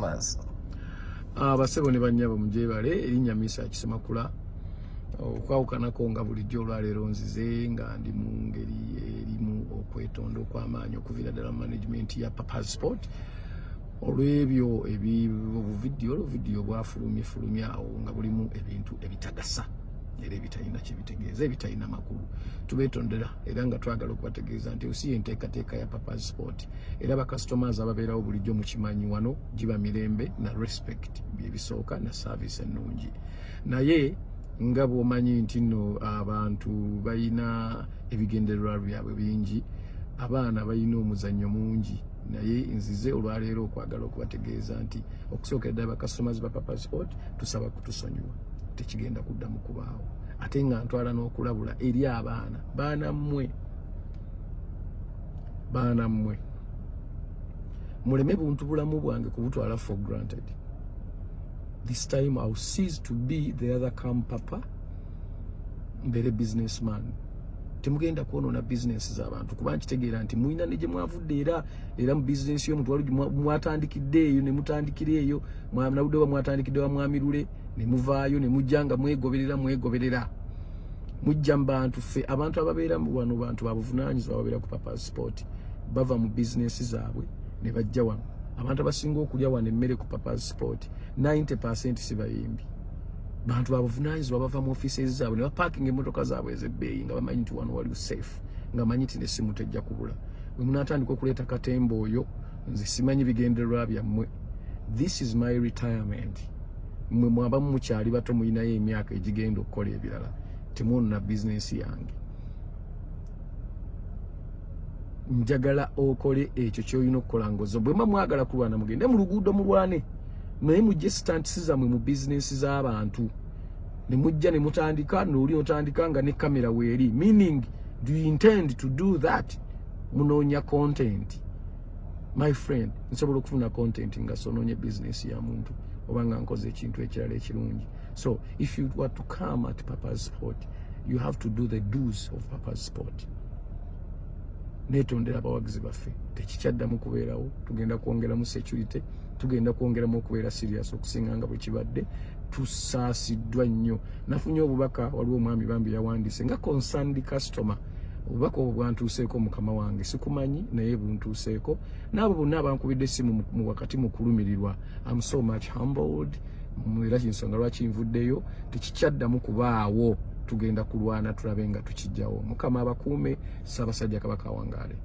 customers? Basebo ne banyabo mujebale erinnya Mesach Semakula okwawukanako nga bulijjo olwaleero nzize nga ndi mu ngeri erimu okwetonda okw'amaanyi okuviira ddala management ya Papa's Sport olw'ebyo vidiyo bwafulumye awo nga bulimu ebintu ebitagasa era ebitalina kyebitegeeza ebitalina makulu tubeetondera era nga twagala okubategeeza nti osi enteekateeka ya Papa's Sport era bakastomers ababeerawo bulijjo mukimanyi wano giba mirembe na respect byebisooka na service ennungi naye nga bw'omanyi nti nno abantu balina ebigendererwa byabwe bingi abaana balina omuzannyo mungi naye nzize olwaleero okwagala okubategeeza nti okusookera ddala bakastomers ba Papa's Sport tusaba kutusonyiwa tekigenda kuddamu kubaawo ate nga ntwala n'okulabula eri baana mmwe muleme buntu bulamu bwange kubutwala for granted. This time I'll cease to be the other papa mbere businessman. Temugenda kuonoona business z'abantu kuba nkitegeera nti muyina ne gye mwavudde era mu business yo mutwalo mwatandikidde eyo ne mutandikira eyo nabudde wa mwatandikidde wa mwamirule ne muvaayo ne mujja nga mwegoberera mujja mu bantu ffe abantu ababeera wano bantu babuvunaanyizibwa ababeera ku Papa's Sport bava mu business zaabwe ne bajja wano abantu abasinga okulya wano emmere ku Papa's Sport 90% si bayimbi bantu babuvunaanyizibwa bava mu offices zaabwe ne baparking emmotoka zaabwe ez'ebbeeyi nga bamanyi nti wano wali safe nga manyi nti n'essimu tejja kubula bwe munaatandika okuleeta katemba oyo nze simanyi bigendererwa byammwe. This is my retirement. Mwe mwabamu mukyali bato muyinayo emyaka egigenda okukola ebirala temwonona bizinesi yange. Njagala okole ekyo ky'olina okukola ngozo bwe mwagala kulwana mugende mu luguudo mulwane naye mujje sitantisi zammwe mu bizinesi z'abantu ne mujja ne mutandika n'oli otandika nga ne kamera weeri meaning do you intend to do that? Munoonya content my friend nsobola okufuna content nga sonoonye bizinesi ya muntu obanga nkoze ekintu ekirala ekirungi. So if you were to come at Papa's Sport you have to do the do's of Papa's Sport. Netondera abawagizi baffe tekikyaddamu kubeerawo tugenda kwongeramu security tugenda kwongeramu okubeera serious okusinga nga bwe kibadde tusaasiddwa nnyo. Nafunye obubaka waliwo omwami bambi yawandiise nga concerned customer obubaka obwo bwantuuseeko mukama wange sikumanyi naye buntuuseeko n'abo bonna abankubidde essimu mu wakati mu kulumirirwa. I'm so much humbled era kinsonga lwaki nvuddeyo tekikyaddamu kubaawo tugenda kulwana tulabe nga tukijjawo. Mukama abakuume. Ssaabasajja Kabaka wangaale.